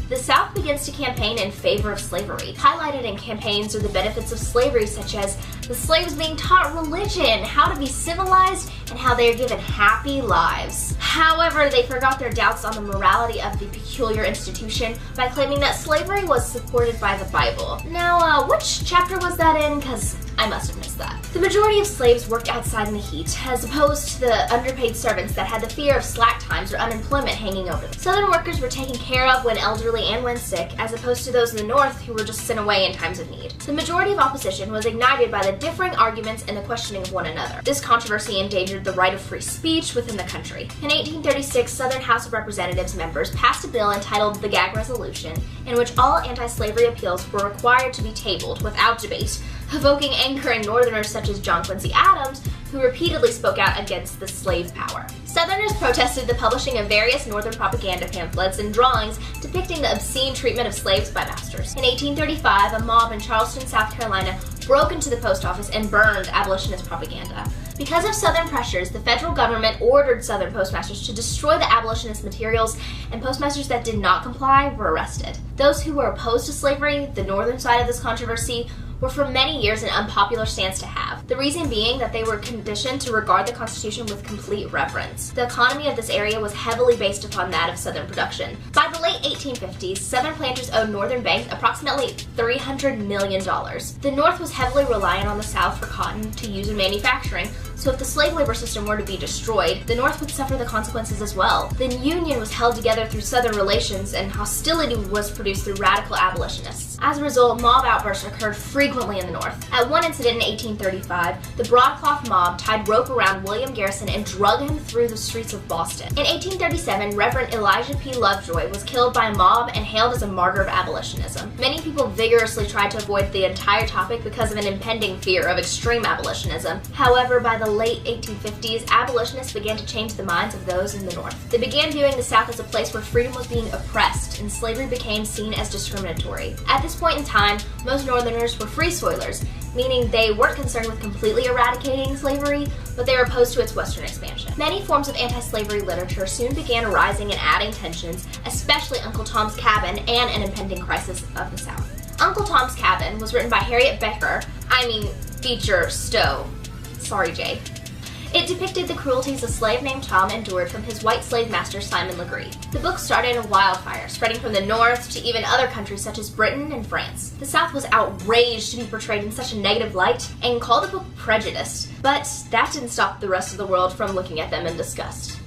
the South begins to campaign in favor of slavery. Highlighted in campaigns are the benefits of slavery, such as the slaves being taught religion, how to be civilized, and how they are given happy lives. However, they forgot their doubts on the morality of the peculiar institution by claiming that slavery was supported by the Bible. Now, which chapter was that in? Because I must have missed that. The majority of slaves worked outside in the heat, as opposed to the underpaid servants that had the fear of slack times or unemployment hanging over them. Southern workers were taken care of when elderly and when sick, as opposed to those in the North who were just sent away in times of need. The majority of opposition was ignited by the differing arguments and the questioning of one another. This controversy endangered the right of free speech within the country. In 1836, Southern House of Representatives members passed a bill entitled the Gag Resolution, in which all anti-slavery appeals were required to be tabled without debate, evoking anger in Northerners such as John Quincy Adams, who repeatedly spoke out against the slave power. Southerners protested the publishing of various Northern propaganda pamphlets and drawings depicting the obscene treatment of slaves by masters. In 1835, a mob in Charleston, South Carolina, broke into the post office and burned abolitionist propaganda. Because of Southern pressures, the federal government ordered Southern postmasters to destroy the abolitionist materials, and postmasters that did not comply were arrested. Those who were opposed to slavery, the Northern side of this controversy, were for many years an unpopular stance to have. The reason being that they were conditioned to regard the Constitution with complete reverence. The economy of this area was heavily based upon that of Southern production. By the late 1850s, Southern planters owed Northern banks approximately $300 million. The North was heavily reliant on the South for cotton to use in manufacturing, so if the slave labor system were to be destroyed, the North would suffer the consequences as well. The Union was held together through Southern relations, and hostility was produced through radical abolitionists. As a result, mob outbursts occurred frequently in the North. At one incident in 1835, the broadcloth mob tied rope around William Garrison and drug him through the streets of Boston. In 1837, Reverend Elijah P. Lovejoy was killed by a mob and hailed as a martyr of abolitionism. Many people vigorously tried to avoid the entire topic because of an impending fear of extreme abolitionism. However, by the late 1850s, abolitionists began to change the minds of those in the North. They began viewing the South as a place where freedom was being oppressed and slavery became seen as discriminatory. At this point in time, most Northerners were free soilers, meaning they weren't concerned with completely eradicating slavery, but they were opposed to its Western expansion. Many forms of anti-slavery literature soon began arising and adding tensions, especially Uncle Tom's Cabin and An Impending Crisis of the South. Uncle Tom's Cabin was written by Harriet Beecher Stowe. Sorry, Jay. It depicted the cruelties a slave named Tom endured from his white slave master Simon Legree. The book started a wildfire, spreading from the North to even other countries such as Britain and France. The South was outraged to be portrayed in such a negative light and called the book prejudiced, but that didn't stop the rest of the world from looking at them in disgust.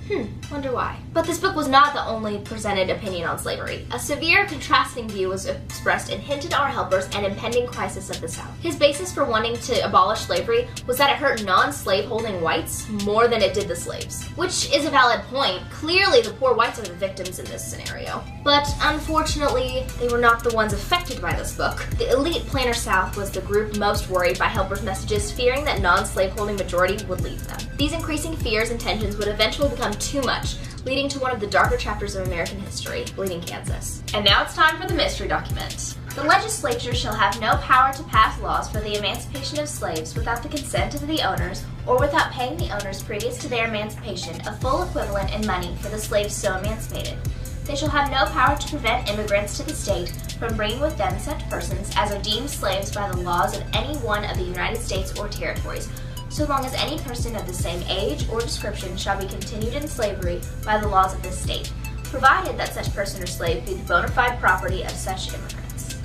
Wonder why. But this book was not the only presented opinion on slavery. A severe, contrasting view was expressed in Hinton R. Helper's An Impending Crisis of the South. His basis for wanting to abolish slavery was that it hurt non-slave-holding whites more than it did the slaves. Which is a valid point. Clearly, the poor whites are the victims in this scenario. But unfortunately, they were not the ones affected by this book. The elite planter South was the group most worried by Helper's messages, fearing that non-slave-holding majority would leave them. These increasing fears and tensions would eventually become too much, leading to one of the darker chapters of American history, Bleeding Kansas. And now it's time for the mystery document. The legislature shall have no power to pass laws for the emancipation of slaves without the consent of the owners or without paying the owners previous to their emancipation a full equivalent in money for the slaves so emancipated. They shall have no power to prevent immigrants to the state from bringing with them such persons as are deemed slaves by the laws of any one of the United States or territories, so long as any person of the same age or description shall be continued in slavery by the laws of this state, provided that such person or slave be the bona fide property of such immigrants.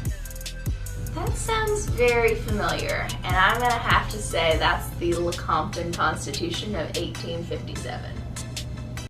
That sounds very familiar, and I'm going to have to say that's the Lecompton Constitution of 1857.